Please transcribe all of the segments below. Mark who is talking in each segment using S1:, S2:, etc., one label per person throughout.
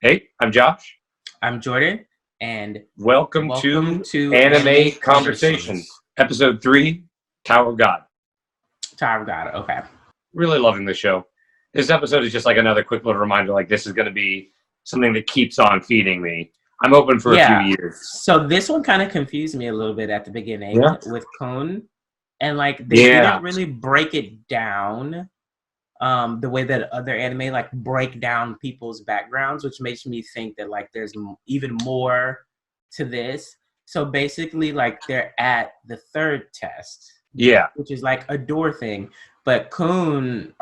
S1: Hey, I'm Josh.
S2: I'm Jordan, and
S1: Welcome to Anime Conversations, Episode 3, Tower of God.
S2: Tower of God. Okay.
S1: Really loving the show. This episode is just like another quick little reminder, like this is going to be something that keeps on feeding me. I'm open for a few years.
S2: So this one kind of confused me a little bit at the beginning with Kun, and like they didn't really break it down the way that other anime like break down people's backgrounds, which makes me think that like there's even more to this. So basically, like they're at the third test, which is like a door thing, but Kun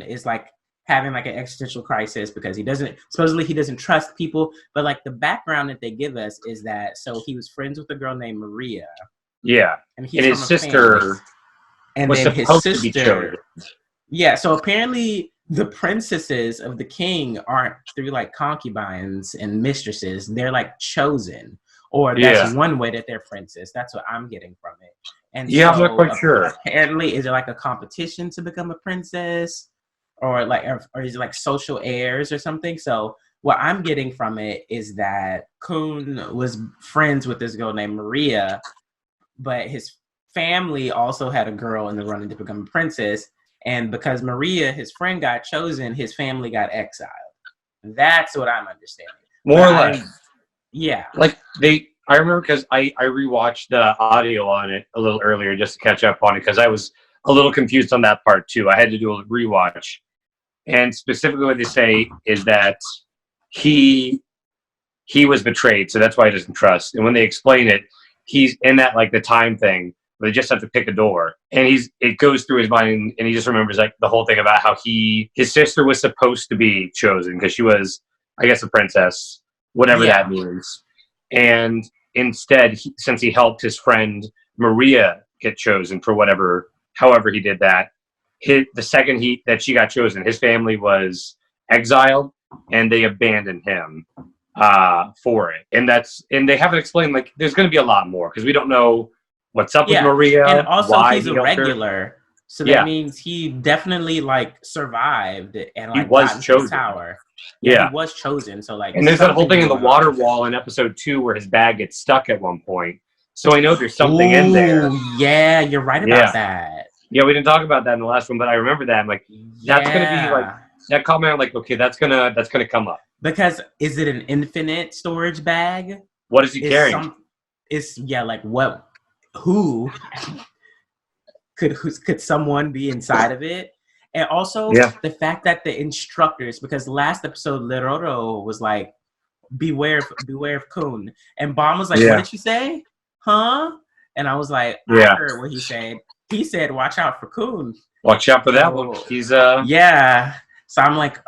S2: is like having like an existential crisis because he doesn't trust people, but like the background that they give us is that so he was friends with a girl named Maria,
S1: and his sister was supposed to be chosen.
S2: Yeah, so apparently the princesses of the king aren't through like concubines and mistresses. They're like chosen. Or that's one way that they're princess. That's what I'm getting from it. And
S1: I'm not quite sure.
S2: Apparently, is it like a competition to become a princess? Or is it like social heirs or something? So what I'm getting from it is that Kun was friends with this girl named Maria, but his family also had a girl in the running to become a princess. And because Maria, his friend, got chosen, his family got exiled. That's what I'm understanding.
S1: More or less.
S2: Yeah.
S1: Like I remember because I rewatched the audio on it a little earlier just to catch up on it because I was a little confused on that part too. I had to do a rewatch. And specifically what they say is that he was betrayed, so that's why he doesn't trust. And when they explain it, he's in that like the time thing. They just have to pick a door, and it goes through his mind, and he just remembers like the whole thing about how his sister was supposed to be chosen because she was, I guess, a princess, whatever that means. And instead, since he helped his friend Maria get chosen for however he did that, the second that she got chosen, his family was exiled, and they abandoned him for it. And they haven't explained like there's going to be a lot more because we don't know. What's up with Maria?
S2: And also, he's a regular, so that means he definitely like survived and like
S1: he was chosen.
S2: The tower. He was chosen. So like,
S1: and there's that whole thing in the water wall in episode 2 where his bag gets stuck at one point. So I know there's something in there.
S2: Yeah, you're right about that.
S1: Yeah, we didn't talk about that in the last one, but I remember that. I'm like, that's gonna be like that comment. I'm like, okay, that's gonna come up
S2: because is it an infinite storage bag?
S1: What is he carrying?
S2: Like what? Who could someone be inside of it? And also the fact that the instructors, because last episode Leroro was like, beware of Kun, and Bomb was like, what did you say? Huh? And I was like, I heard what he said. He said, watch out for Kun.
S1: Watch out for that one. He's
S2: So I'm like,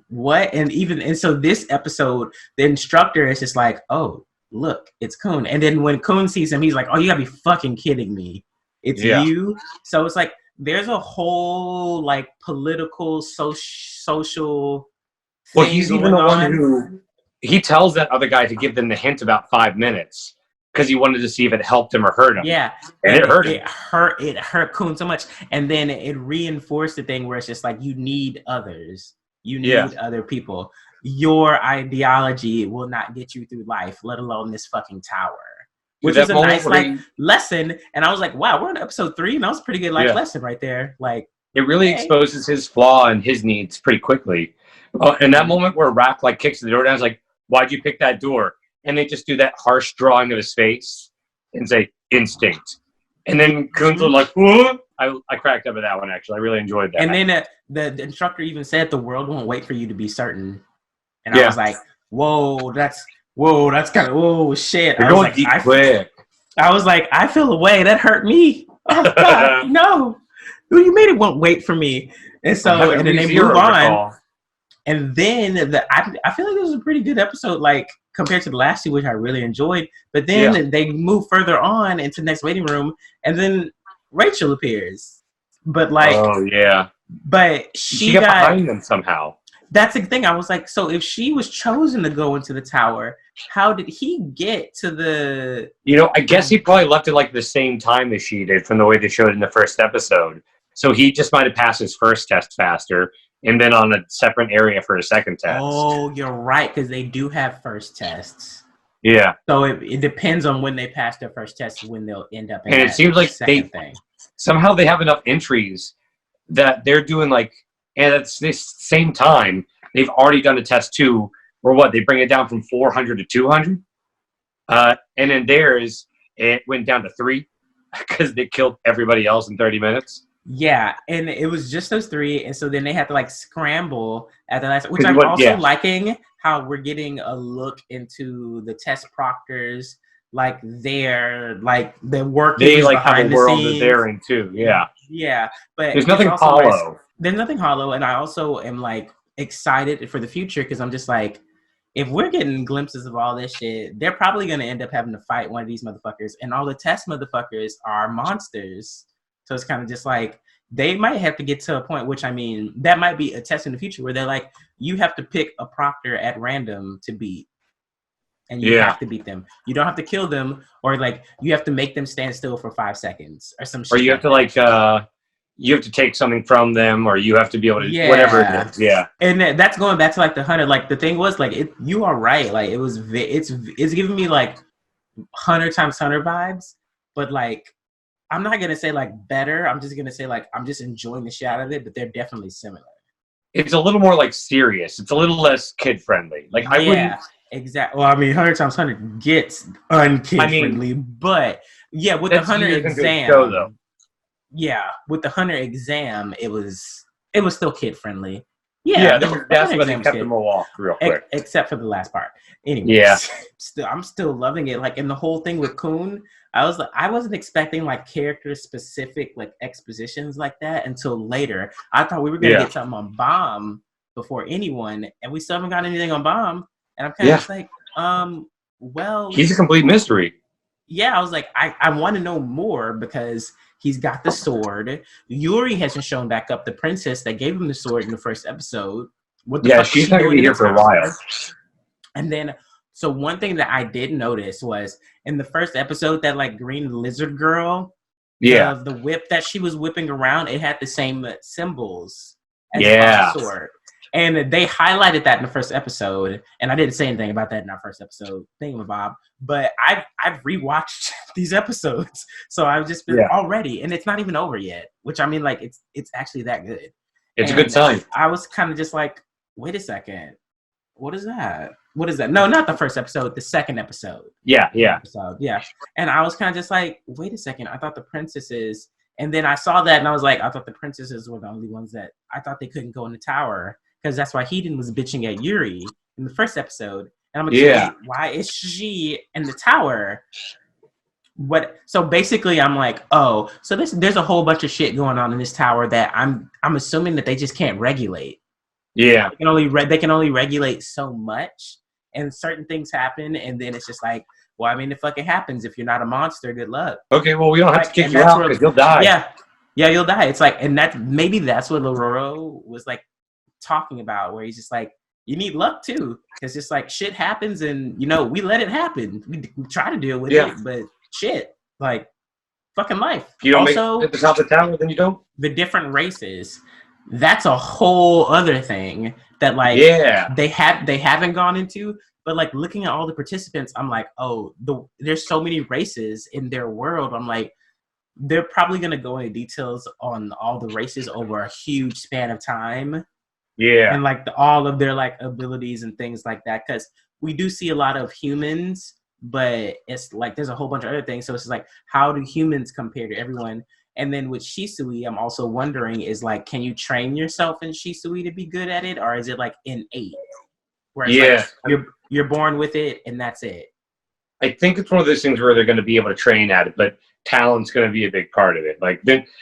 S2: what? And so this episode, the instructor is just like, oh, look, it's Kun. And then when Kun sees him, he's like, oh, you gotta be fucking kidding me. It's you. So it's like there's a whole like political social
S1: well, he's even the one who he tells that other guy to give them the hint about 5 minutes because he wanted to see if it helped him or hurt him.
S2: Yeah.
S1: And it hurt him.
S2: It hurt Kun so much. And then it reinforced the thing where it's just like you need others. You need other people. Your ideology will not get you through life, let alone this fucking tower. Which is a nice like lesson. And I was like, wow, we're on episode 3, and that was a pretty good lesson right there. Like
S1: it really exposes his flaw and his needs pretty quickly. And that moment where Rock like kicks the door down, I was like, why'd you pick that door? And they just do that harsh drawing of his face and say instinct. And then Kun's like, what? I cracked up at that one actually. I really enjoyed that.
S2: And then the instructor even said the world won't wait for you to be certain. And I was like, whoa, that's kind of, whoa, shit.
S1: You're going deep quick.
S2: I was like, I feel away. That hurt me. Oh, God, no. You made it won't wait for me. And so, and then they move on. And then I feel like this was a pretty good episode, like, compared to the last two, which I really enjoyed. But then they move further on into the next waiting room, and then Rachel appears. But, like...
S1: Oh, yeah.
S2: But she
S1: got behind them somehow.
S2: That's the thing. I was like, so if she was chosen to go into the tower, how did he get to the...
S1: I guess he probably left at like the same time as she did from the way they showed in the first episode. So he just might have passed his first test faster. and then on a separate area for a second test.
S2: Oh, you're right, because they do have first tests.
S1: Yeah.
S2: So it depends on when they pass their first test when they'll end up in
S1: and
S2: that
S1: it seems like
S2: second thing.
S1: Somehow they have enough entries that they're doing like, and at this same time, they've already done a test 2 where what, they bring it down from 400 to 200. And then theirs, it went down to 3 because they killed everybody else in 30 minutes.
S2: Yeah, and it was just those 3, and so then they had to like scramble at the last, which I'm also liking how we're getting a look into the test proctors, like they're working.
S1: They like have a world that they're in too. Yeah,
S2: but
S1: there's nothing hollow.
S2: There's nothing hollow, and I also am like excited for the future because I'm just like, if we're getting glimpses of all this shit, they're probably gonna end up having to fight one of these motherfuckers, and all the test motherfuckers are monsters. So it's kind of just like, they might have to get to a point, which I mean, that might be a test in the future where they're like, you have to pick a proctor at random to beat. And you have to beat them. You don't have to kill them, or like, you have to make them stand still for 5 seconds or some shit.
S1: Or you have to you have to take something from them, or you have to be able to, whatever it is. Yeah.
S2: And that's going back to like the Hunter. Like the thing was like, you are right. Like it's giving me like Hunter times Hunter vibes, but like, I'm not going to say like better. I'm just going to say like, I'm just enjoying the shit out of it, but they're definitely similar.
S1: It's a little more like serious. It's a little less kid friendly. Like I wouldn't.
S2: Exactly. Well, I mean, Hunter times Hunter gets unkid friendly, but yeah, with the Hunter exam, with the Hunter exam, it was still kid friendly. Yeah,
S1: that's what they kept them all off real quick,
S2: except for the last part. Anyway, I'm still loving it. Like in the whole thing with Kun, I wasn't expecting like character specific like expositions like that until later. I thought we were gonna get something on Bomb before anyone, and we still haven't got anything on Bomb. And I'm kind of just like, well,
S1: he's a complete mystery.
S2: Yeah, I was like, I want to know more because he's got the sword. Yuri hasn't shown back up, the princess that gave him the sword in the first episode.
S1: She's not going to be here for a while.
S2: And then, so one thing that I did notice was in the first episode, that like green lizard girl, the whip that she was whipping around, it had the same symbols as the sword. And they highlighted that in the first episode, and I didn't say anything about that in our first episode, thingamabob. But I've rewatched these episodes, so I've just been already, and it's not even over yet. Which I mean, like it's actually that good.
S1: It's a good sign.
S2: I was kind of just like, wait a second, what is that? What is that? No, not the first episode, the second episode. Yeah. And I was kind of just like, wait a second, I thought the princesses, and then I saw that, and I was like, I thought the princesses were the only ones that I thought they couldn't go in the tower. Because that's why Hedon was bitching at Yuri in the first episode. And I'm like, why is she in the tower? So basically I'm like, oh, so there's a whole bunch of shit going on in this tower that I'm assuming that they just can't regulate.
S1: Yeah.
S2: They can only regulate so much, and certain things happen, and then it's just like, well, I mean, it fucking happens. If you're not a monster, good luck.
S1: Okay, well, we don't have to kick you out because you'll die.
S2: Yeah, you'll die. It's like, and maybe that's what Lororo was like talking about, where he's just like, you need luck too. It's just like shit happens, and we let it happen. We try to deal with it, but shit, like fucking life.
S1: If you don't make it at the top of the tower, then you don't.
S2: The different races, that's a whole other thing that like they haven't gone into. But like looking at all the participants, I'm like, oh, there's so many races in their world. I'm like, they're probably gonna go into details on all the races over a huge span of time. Yeah, and like all of their like abilities and things like that, because we do see a lot of humans, but it's like there's a whole bunch of other things. So it's like, how do humans compare to everyone? And then with Shisui, I'm also wondering is like, can you train yourself in Shisui to be good at it, or is it like innate? Where it's like you're born with it and that's it.
S1: I think it's one of those things where they're going to be able to train at it, but talent's going to be a big part of it. Like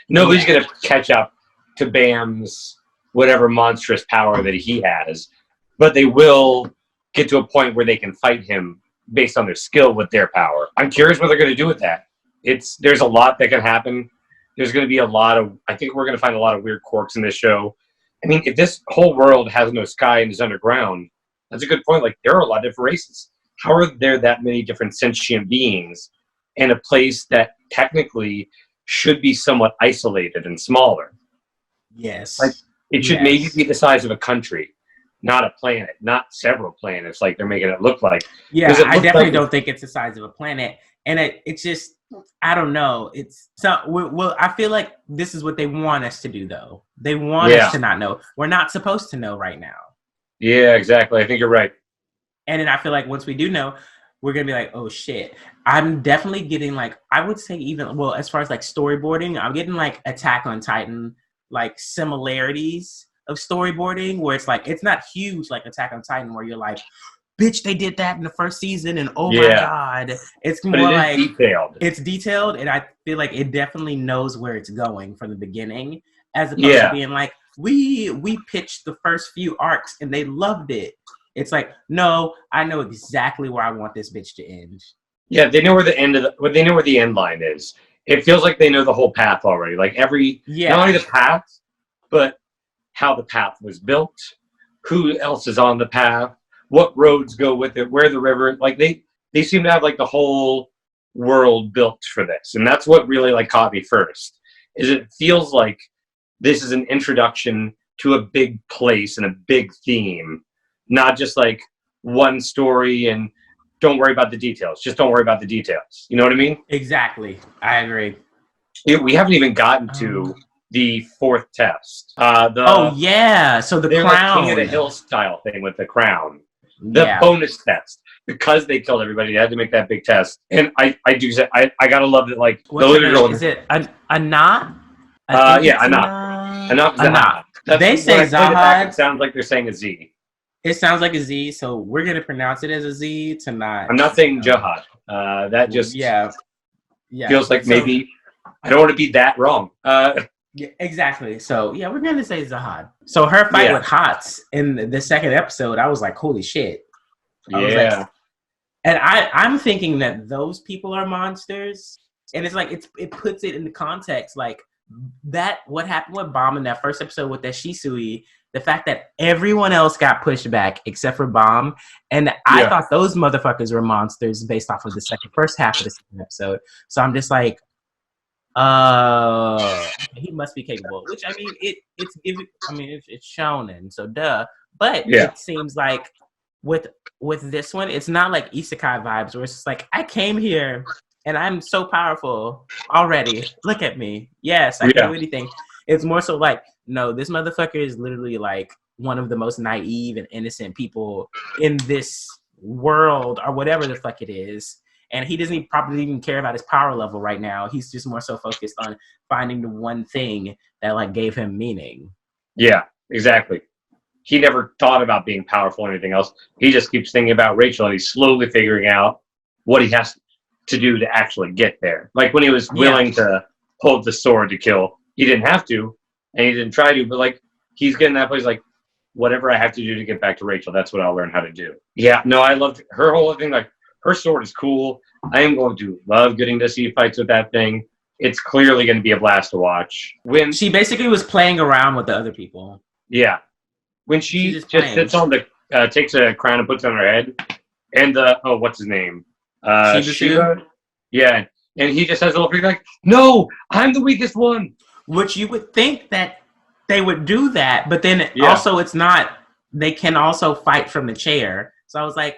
S1: nobody's going to catch up to Bam's whatever monstrous power that he has, but they will get to a point where they can fight him based on their skill with their power. I'm curious what they're going to do with that. There's a lot that can happen. There's going to be I think we're going to find a lot of weird quirks in this show. I mean, if this whole world has no sky and is underground, that's a good point. Like, there are a lot of different races. How are there that many different sentient beings in a place that technically should be somewhat isolated and smaller?
S2: Yes.
S1: Like, It should maybe be the size of a country, not a planet, not several planets like they're making it look like.
S2: Yeah, I definitely don't think it's the size of a planet. And it's just, I don't know. It's so, well, I feel like this is what they want us to do, though. They want us to not know. We're not supposed to know right now.
S1: Yeah, exactly. I think you're right.
S2: And then I feel like once we do know, we're going to be like, oh, shit. I'm definitely getting like, I would say even, well, as far as like storyboarding, I'm getting like Attack on Titan, like similarities of storyboarding where it's like, it's not huge like Attack on Titan where you're like, bitch, they did that in the first season, and oh my god, it's more like
S1: detailed.
S2: It's detailed, and I feel like it definitely knows where it's going from the beginning, as opposed to being like, we pitched the first few arcs and they loved it. It's like, no, I know exactly where I want this bitch to end.
S1: Yeah, they know where the end of they know where the end line is. It feels like they know the whole path already. Like not only the path, but how the path was built, who else is on the path, what roads go with it, where the river, like they seem to have like the whole world built for this. And that's what really like caught me first, is it feels like this is an introduction to a big place and a big theme, not just like one story and don't worry about the details. Just don't worry about the details. You know what I mean?
S2: Exactly. I agree.
S1: We haven't even gotten to the fourth test. So
S2: the crown.
S1: Like King of the Hill style thing with the crown. The bonus test, because they killed everybody, they had to make that big test. And I gotta love that. Like
S2: the little girl, is it Anat?
S1: Anat.
S2: They say Zahad.
S1: It sounds like they're saying a Z.
S2: It sounds like a Z, so we're gonna pronounce it as a Z tonight.
S1: I'm not saying Jahad. That just feels like maybe I don't want to be that wrong.
S2: Yeah, exactly. So yeah, we're gonna say Zahad. So her fight with Hots in the second episode, I was like, holy shit. And I'm thinking that those people are monsters, and it's like it puts it in the context like that. What happened with Bomb in that first episode with that Shisui? The fact that everyone else got pushed back except for Bomb, and I thought those motherfuckers were monsters based off of the first half of the second episode. So I'm just like, he must be capable. Which I mean, it's shonen, so duh. But it seems like with this one, it's not like isekai vibes where it's just like I came here and I'm so powerful already. Look at me. Yes, I can do anything. It's more so like, no, this motherfucker is literally like one of the most naive and innocent people in this world or whatever the fuck it is. And he doesn't probably even care about his power level right now. He's just more so focused on finding the one thing that like gave him meaning. Yeah, exactly. He never thought about being powerful or anything else. He just keeps thinking about Rachel, and he's slowly figuring out what he has to do to actually get there. Like when he was willing to hold the sword to kill, he didn't have to, and he didn't try to, but like he's getting that place like, whatever I have to do to get back to Rachel, that's what I'll learn how to do. Yeah, no, I loved her whole thing. Like her sword is cool. I am going to love getting to see fights with that thing. It's clearly going to be a blast to watch. When she basically was playing around with the other people.
S1: Yeah. When she just sits on the, takes a crown and puts it on her head, and what's his name? Shiba? Yeah. And he just has a little freak like, no, I'm the weakest one.
S2: Which you would think that they would do that, but then also it's not. They can also fight from the chair. So I was like,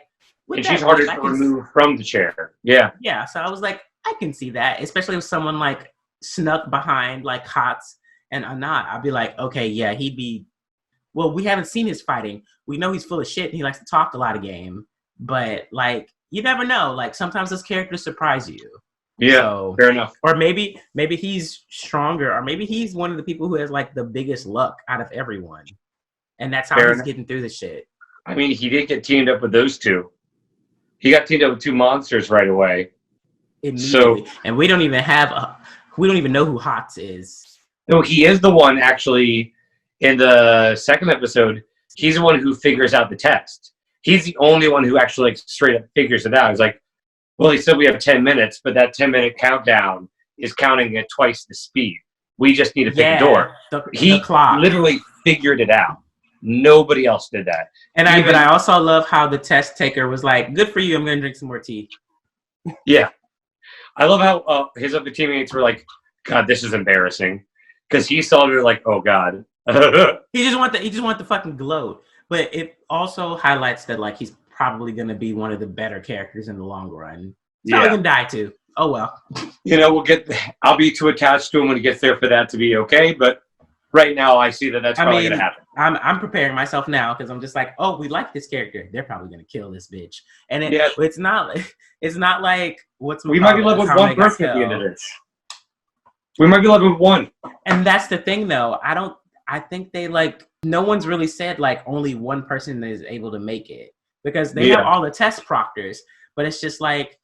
S1: and she's harder to remove from the chair. Yeah.
S2: Yeah. So I was like, I can see that, especially if someone like snuck behind like Hots and Anat. I'd be like, okay, yeah, he'd be. Well, we haven't seen his fighting. We know he's full of shit and he likes to talk a lot of game, but like you never know. Like sometimes those characters surprise you.
S1: Yeah, so, fair enough.
S2: Or maybe he's stronger, or maybe he's one of the people who has like the biggest luck out of everyone, and that's how he's getting through the shit.
S1: I mean, he did get teamed up with those two. He got teamed up with two monsters right away.
S2: Immediately. So, and we don't even know who Hots is.
S1: No, he is the one actually in the second episode. He's the one who figures out the test. He's the only one who actually like straight up figures it out. He's like, well, he said we have 10 minutes, but that 10-minute countdown is counting at twice the speed. We just need to pick the door. He literally figured it out. Nobody else did that.
S2: And I also love how the test taker was like, good for you, I'm going to drink some more tea.
S1: Yeah. I love how his other teammates were like, God, this is embarrassing. Because he saw it like, oh, God,
S2: He just want the fucking gloat. But it also highlights that like he's probably gonna be one of the better characters in the long run. He's probably gonna die too. Oh well.
S1: You know, I'll be too attached to him when he gets there for that to be okay. But right now, I see that's probably gonna happen.
S2: I'm preparing myself now because I'm just like, oh, we like this character. They're probably gonna kill this bitch. And it's not like
S1: we might be left with one person at the end of this. We might be left with one.
S2: And that's the thing, though. I think they like no one's really said like only one person is able to make it because they have all the test proctors, but it's just like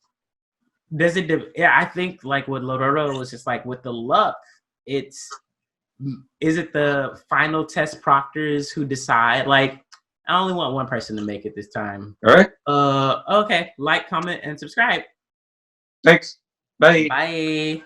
S2: I think like with Lororo was just like with the luck, is it the final test proctors who decide? Like, I only want one person to make it this time.
S1: All right.
S2: Okay. Like, comment, and subscribe.
S1: Thanks. Bye.
S2: Bye.